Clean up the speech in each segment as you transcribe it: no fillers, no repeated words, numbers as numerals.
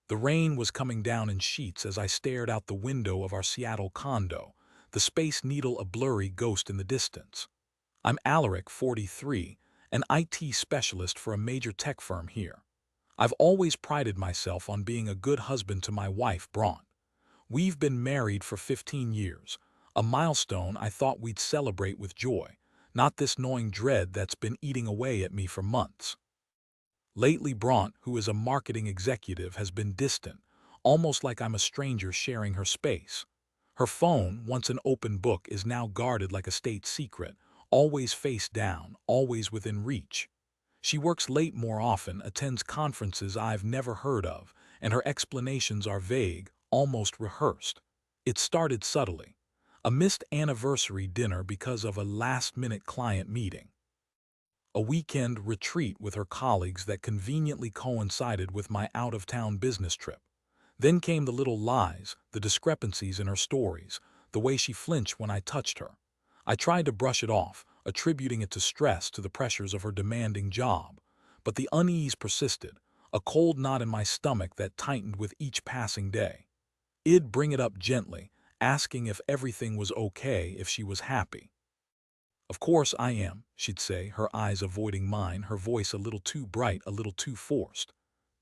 The rain was coming down in sheets as I stared out the window of our Seattle condo, the Space Needle a blurry ghost in the distance. I'm Alaric, 43, an IT specialist for a major tech firm here. I've always prided myself on being a good husband to my wife, Bronte. We've been married for 15 years, a milestone I thought we'd celebrate with joy, not this gnawing dread that's been eating away at me for months. Lately, Bronte, who is a marketing executive, has been distant, almost like I'm a stranger sharing her space. Her phone, once an open book, is now guarded like a state secret, always face down, always within reach. She works late more often, attends conferences I've never heard of, and her explanations are vague, almost rehearsed. It started subtly. A missed anniversary dinner because of a last-minute client meeting. A weekend retreat with her colleagues that conveniently coincided with my out-of-town business trip. Then came the little lies, the discrepancies in her stories, the way she flinched when I touched her. I tried to brush it off, attributing it to stress, to the pressures of her demanding job. But the unease persisted, a cold knot in my stomach that tightened with each passing day. I'd bring it up gently, asking if everything was okay, if she was happy. "Of course I am," she'd say, her eyes avoiding mine, her voice a little too bright, a little too forced.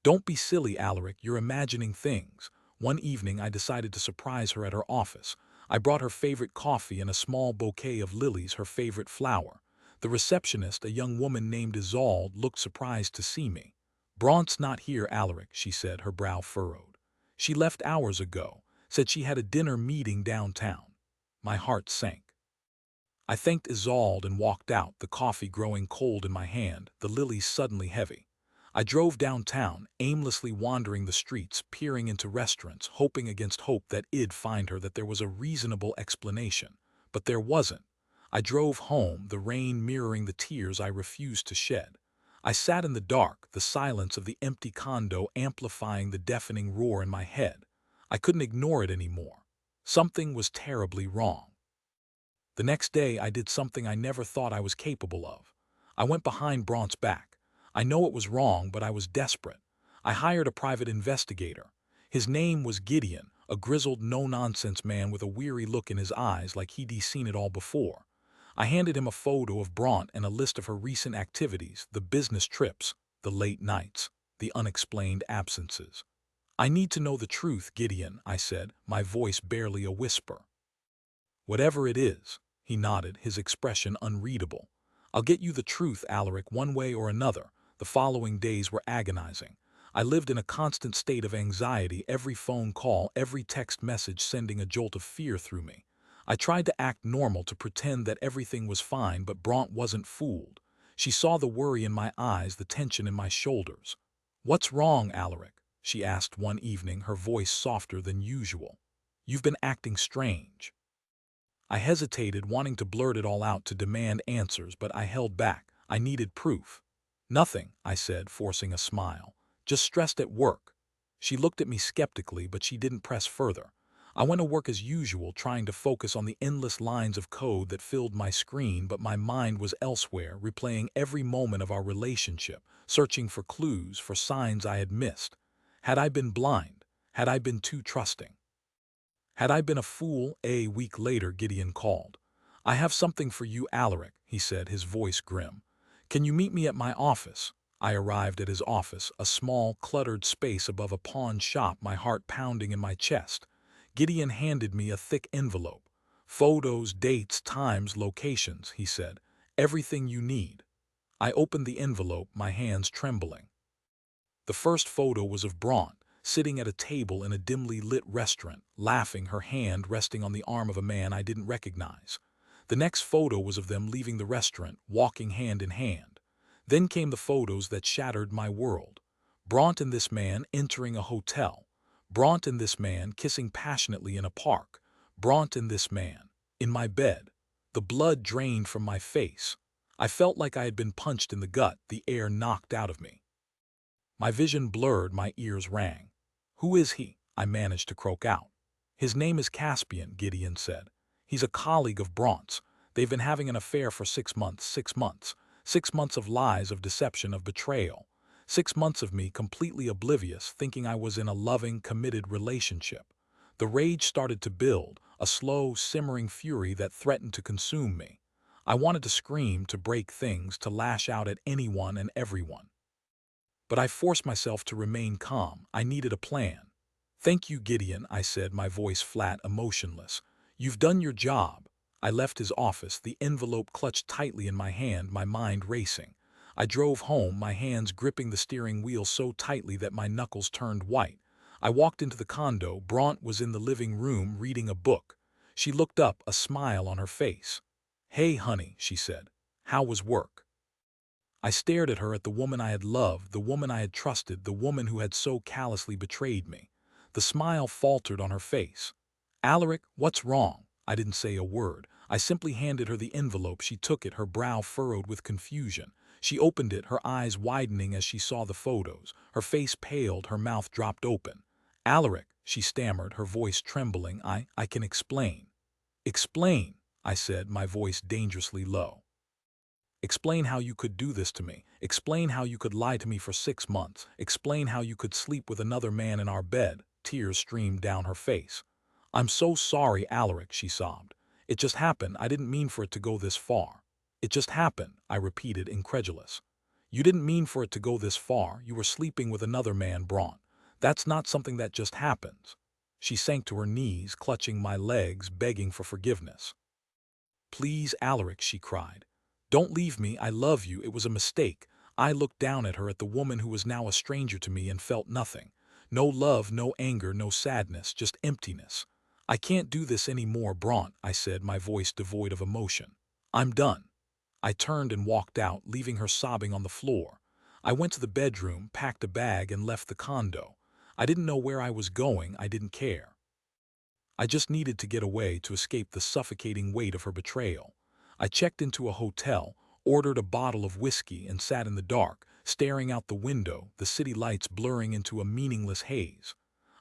"Don't be silly, Alaric, you're imagining things." One evening I decided to surprise her at her office. I brought her favorite coffee and a small bouquet of lilies, her favorite flower. The receptionist, a young woman named Isolde, looked surprised to see me. "Bronte's not here, Alaric," she said, her brow furrowed. "She left hours ago, said she had a dinner meeting downtown." My heart sank. I thanked Isolde and walked out, the coffee growing cold in my hand, the lilies suddenly heavy. I drove downtown, aimlessly wandering the streets, peering into restaurants, hoping against hope that I'd find her, that there was a reasonable explanation. But there wasn't. I drove home, the rain mirroring the tears I refused to shed. I sat in the dark, the silence of the empty condo amplifying the deafening roar in my head. I couldn't ignore it anymore. Something was terribly wrong. The next day I did something I never thought I was capable of. I went behind Bronte's back. I know it was wrong, but I was desperate. I hired a private investigator. His name was Gideon, a grizzled, no-nonsense man with a weary look in his eyes, like he'd seen it all before. I handed him a photo of Bronte and a list of her recent activities, the business trips, the late nights, the unexplained absences. "I need to know the truth, Gideon," I said, my voice barely a whisper. "Whatever it is." He nodded, his expression unreadable. "I'll get you the truth, Alaric, one way or another." The following days were agonizing. I lived in a constant state of anxiety, every phone call, every text message sending a jolt of fear through me. I tried to act normal, to pretend that everything was fine, but Bronte wasn't fooled. She saw the worry in my eyes, the tension in my shoulders. "What's wrong, Alaric?" she asked one evening, her voice softer than usual. "You've been acting strange." I hesitated, wanting to blurt it all out, to demand answers, but I held back. I needed proof. "Nothing," I said, forcing a smile. "Just stressed at work." She looked at me skeptically, but she didn't press further. I went to work as usual, trying to focus on the endless lines of code that filled my screen, but my mind was elsewhere, replaying every moment of our relationship, searching for clues, for signs I had missed. Had I been blind? Had I been too trusting? Had I been a fool? A week later, Gideon called. "I have something for you, Alaric," he said, his voice grim. "Can you meet me at my office?" I arrived at his office, a small, cluttered space above a pawn shop, my heart pounding in my chest. Gideon handed me a thick envelope. "Photos, dates, times, locations," he said. "Everything you need." I opened the envelope, my hands trembling. The first photo was of Bronte, sitting at a table in a dimly lit restaurant, laughing, her hand resting on the arm of a man I didn't recognize. The next photo was of them leaving the restaurant, walking hand in hand. Then came the photos that shattered my world. Bronte and this man entering a hotel. Bronte and this man kissing passionately in a park. Bronte and this man in my bed. The blood drained from my face. I felt like I had been punched in the gut, the air knocked out of me. My vision blurred, my ears rang. "Who is he?" I managed to croak out. "His name is Caspian," Gideon said. "He's a colleague of Bronte's. They've been having an affair for 6 months, 6 months. 6 months of lies, of deception, of betrayal. 6 months of me completely oblivious, thinking I was in a loving, committed relationship. The rage started to build, a slow, simmering fury that threatened to consume me. I wanted to scream, to break things, to lash out at anyone and everyone. But I forced myself to remain calm. I needed a plan. "Thank you, Gideon," I said, my voice flat, emotionless. "You've done your job." I left his office, the envelope clutched tightly in my hand, my mind racing. I drove home, my hands gripping the steering wheel so tightly that my knuckles turned white. I walked into the condo. Bronte was in the living room reading a book. She looked up, a smile on her face. "Hey, honey," she said. "How was work?" I stared at her, at the woman I had loved, the woman I had trusted, the woman who had so callously betrayed me. The smile faltered on her face. "Alaric, what's wrong?" I didn't say a word. I simply handed her the envelope. She took it, her brow furrowed with confusion. She opened it, her eyes widening as she saw the photos. Her face paled, her mouth dropped open. "Alaric," she stammered, her voice trembling, I can explain." "Explain," I said, my voice dangerously low. "Explain how you could do this to me. Explain how you could lie to me for 6 months. Explain how you could sleep with another man in our bed." Tears streamed down her face. "I'm so sorry, Alaric," she sobbed. "It just happened. I didn't mean for it to go this far." "It just happened," I repeated, incredulous. "You didn't mean for it to go this far. You were sleeping with another man, Bronte. That's not something that just happens." She sank to her knees, clutching my legs, begging for forgiveness. "Please, Alaric," she cried. "Don't leave me. I love you. It was a mistake." I looked down at her, at the woman who was now a stranger to me, and felt nothing. No love, no anger, no sadness, just emptiness. "I can't do this anymore, Bronte," I said, my voice devoid of emotion. "I'm done." I turned and walked out, leaving her sobbing on the floor. I went to the bedroom, packed a bag, and left the condo. I didn't know where I was going. I didn't care. I just needed to get away, to escape the suffocating weight of her betrayal. I checked into a hotel, ordered a bottle of whiskey, and sat in the dark, staring out the window, the city lights blurring into a meaningless haze.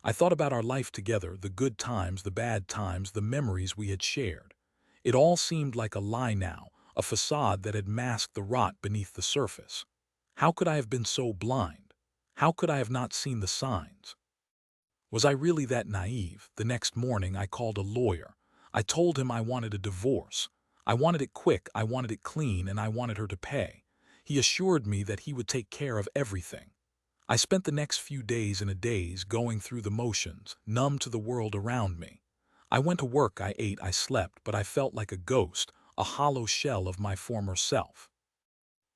I thought about our life together, the good times, the bad times, the memories we had shared. It all seemed like a lie now, a facade that had masked the rot beneath the surface. How could I have been so blind? How could I have not seen the signs? Was I really that naive? The next morning I called a lawyer. I told him I wanted a divorce. I wanted it quick, I wanted it clean, and I wanted her to pay. He assured me that he would take care of everything. I spent the next few days in a daze, going through the motions, numb to the world around me. I went to work, I ate, I slept, but I felt like a ghost, a hollow shell of my former self.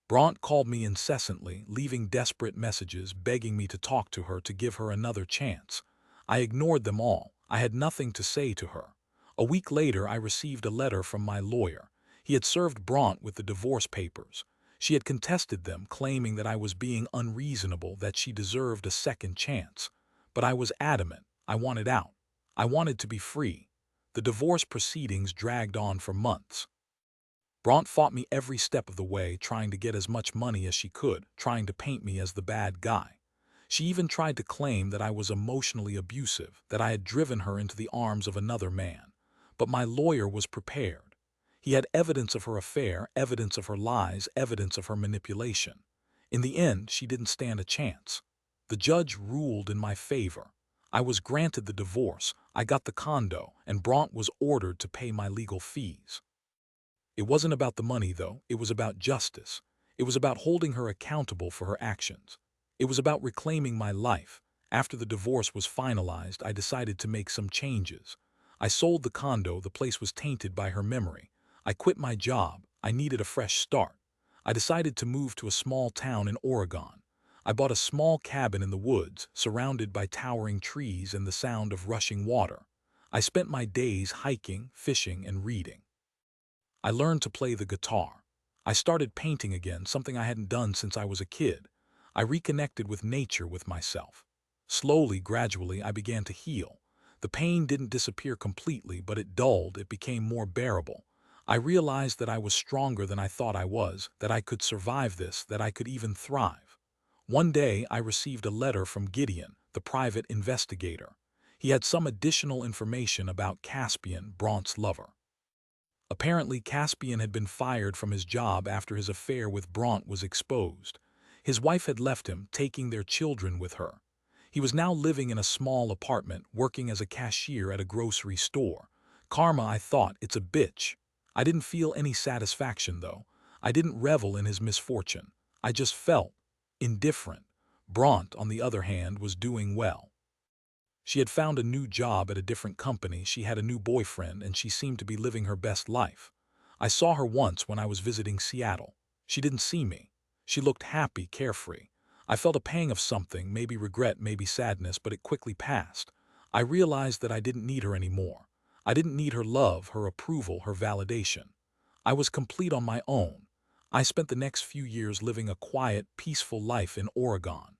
Bronte called me incessantly, leaving desperate messages, begging me to talk to her, to give her another chance. I ignored them all. I had nothing to say to her. A week later, I received a letter from my lawyer. He had served Bronte with the divorce papers. She had contested them, claiming that I was being unreasonable, that she deserved a second chance. But I was adamant. I wanted out. I wanted to be free. The divorce proceedings dragged on for months. Bronte fought me every step of the way, trying to get as much money as she could, trying to paint me as the bad guy. She even tried to claim that I was emotionally abusive, that I had driven her into the arms of another man. But my lawyer was prepared. He had evidence of her affair, evidence of her lies, evidence of her manipulation. In the end, she didn't stand a chance. The judge ruled in my favor. I was granted the divorce, I got the condo, and Bronte was ordered to pay my legal fees. It wasn't about the money, though. It was about justice. It was about holding her accountable for her actions. It was about reclaiming my life. After the divorce was finalized, I decided to make some changes. I sold the condo. The place was tainted by her memory. I quit my job. I needed a fresh start. I decided to move to a small town in Oregon. I bought a small cabin in the woods, surrounded by towering trees and the sound of rushing water. I spent my days hiking, fishing, and reading. I learned to play the guitar. I started painting again, something I hadn't done since I was a kid. I reconnected with nature, with myself. Slowly, gradually, I began to heal. The pain didn't disappear completely, but it dulled, it became more bearable. I realized that I was stronger than I thought I was, that I could survive this, that I could even thrive. One day, I received a letter from Gideon, the private investigator. He had some additional information about Caspian, Bronte's lover. Apparently, Caspian had been fired from his job after his affair with Bronte was exposed. His wife had left him, taking their children with her. He was now living in a small apartment, working as a cashier at a grocery store. Karma, I thought, it's a bitch. I didn't feel any satisfaction, though. I didn't revel in his misfortune. I just felt indifferent. Bronte, on the other hand, was doing well. She had found a new job at a different company, she had a new boyfriend, and she seemed to be living her best life. I saw her once when I was visiting Seattle. She didn't see me. She looked happy, carefree. I felt a pang of something, maybe regret, maybe sadness, but it quickly passed. I realized that I didn't need her anymore. I didn't need her love, her approval, her validation. I was complete on my own. I spent the next few years living a quiet, peaceful life in Oregon.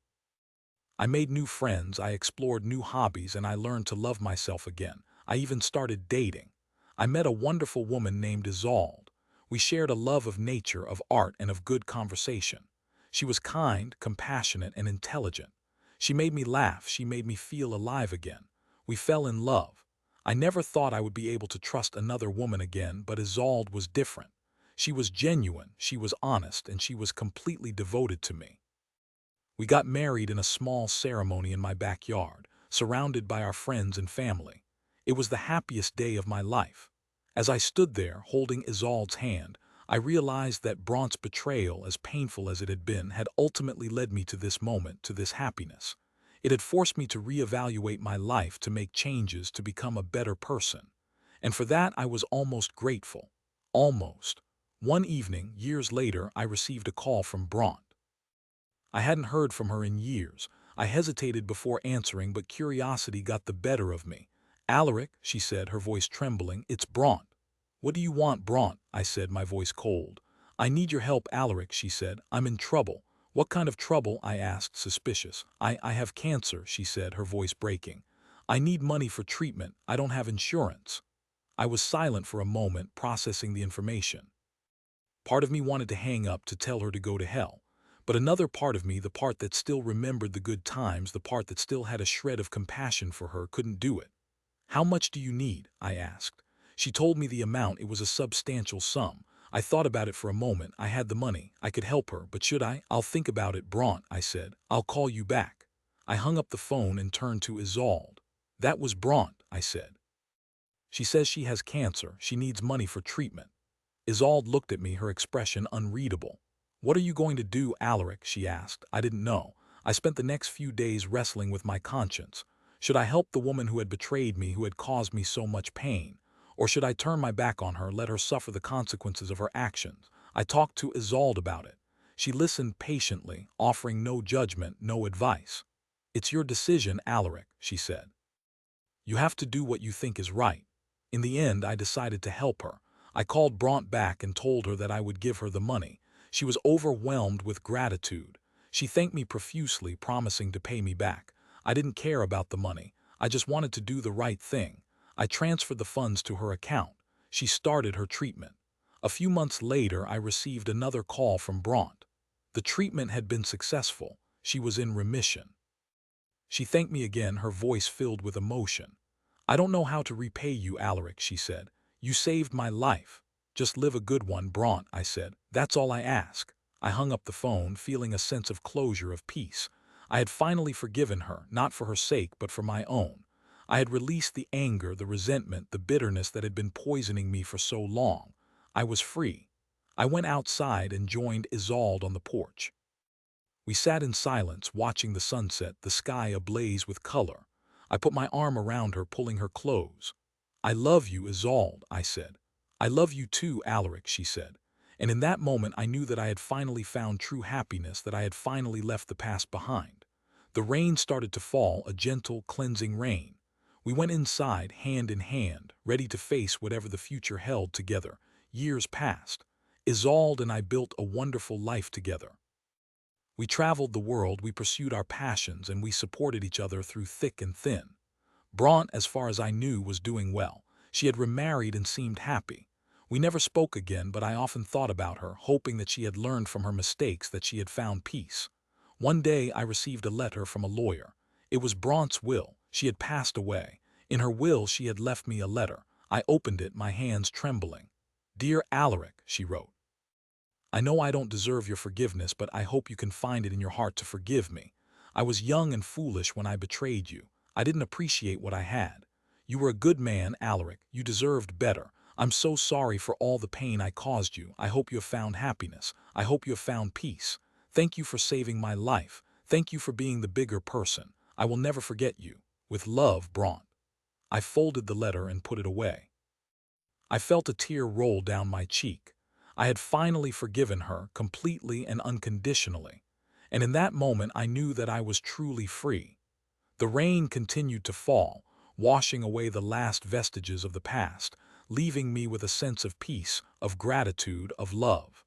I made new friends, I explored new hobbies, and I learned to love myself again. I even started dating. I met a wonderful woman named Isolde. We shared a love of nature, of art, and of good conversation. She was kind, compassionate, and intelligent. She made me laugh, she made me feel alive again. We fell in love. I never thought I would be able to trust another woman again, but Isolde was different. She was genuine, she was honest, and she was completely devoted to me. We got married in a small ceremony in my backyard, surrounded by our friends and family. It was the happiest day of my life. As I stood there, holding Isolde's hand, I realized that Bronte's betrayal, as painful as it had been, had ultimately led me to this moment, to this happiness. It had forced me to reevaluate my life, to make changes, to become a better person. And for that I was almost grateful. Almost. One evening, years later, I received a call from Bronte. I hadn't heard from her in years. I hesitated before answering, but curiosity got the better of me. "Alaric," she said, her voice trembling, "it's Bronte." "What do you want, Bronte?" I said, my voice cold. "I need your help, Alaric," she said. "I'm in trouble." "What kind of trouble?" I asked, suspicious. I have cancer," she said, her voice breaking. "I need money for treatment. I don't have insurance." I was silent for a moment, processing the information. Part of me wanted to hang up, to tell her to go to hell. But another part of me, the part that still remembered the good times, the part that still had a shred of compassion for her, couldn't do it. "How much do you need?" I asked. She told me the amount. It was a substantial sum. I thought about it for a moment. I had the money. I could help her, but should I? "I'll think about it, Bronte," I said. "I'll call you back." I hung up the phone and turned to Isolde. "That was Bronte," I said. "She says she has cancer. She needs money for treatment." Isolde looked at me, her expression unreadable. "What are you going to do, Alaric?" she asked. I didn't know. I spent the next few days wrestling with my conscience. Should I help the woman who had betrayed me, who had caused me so much pain? Or should I turn my back on her, let her suffer the consequences of her actions? I talked to Isolde about it. She listened patiently, offering no judgment, no advice. "It's your decision, Alaric," she said. "You have to do what you think is right." In the end, I decided to help her. I called Bronte back and told her that I would give her the money. She was overwhelmed with gratitude. She thanked me profusely, promising to pay me back. I didn't care about the money. I just wanted to do the right thing. I transferred the funds to her account. She started her treatment. A few months later, I received another call from Bronte. The treatment had been successful. She was in remission. She thanked me again, her voice filled with emotion. "I don't know how to repay you, Alaric," she said. "You saved my life." "Just live a good one, Bronte," I said. "That's all I ask." I hung up the phone, feeling a sense of closure, of peace. I had finally forgiven her, not for her sake, but for my own. I had released the anger, the resentment, the bitterness that had been poisoning me for so long. I was free. I went outside and joined Isolde on the porch. We sat in silence, watching the sunset, the sky ablaze with color. I put my arm around her, pulling her close. "I love you, Isolde," I said. "I love you too, Alaric," she said. And in that moment I knew that I had finally found true happiness, that I had finally left the past behind. The rain started to fall, a gentle, cleansing rain. We went inside, hand in hand, ready to face whatever the future held together. Years passed. Isolde and I built a wonderful life together. We traveled the world, we pursued our passions, and we supported each other through thick and thin. Bronte, as far as I knew, was doing well. She had remarried and seemed happy. We never spoke again, but I often thought about her, hoping that she had learned from her mistakes, that she had found peace. One day I received a letter from a lawyer. It was Bronte's will. She had passed away. In her will she had left me a letter. I opened it, my hands trembling. "Dear Alaric," she wrote. I know I don't deserve your forgiveness, but I hope you can find it in your heart to forgive me. I was young and foolish when I betrayed you. I didn't appreciate what I had. You were a good man, Alaric. You deserved better. I'm so sorry for all the pain I caused you. I hope you have found happiness. I hope you have found peace. Thank you for saving my life. Thank you for being the bigger person. I will never forget you. With love, Bronte. I folded the letter and put it away. I felt a tear roll down my cheek. I had finally forgiven her completely and unconditionally. And in that moment I knew that I was truly free. The rain continued to fall, washing away the last vestiges of the past, leaving me with a sense of peace, of gratitude, of love.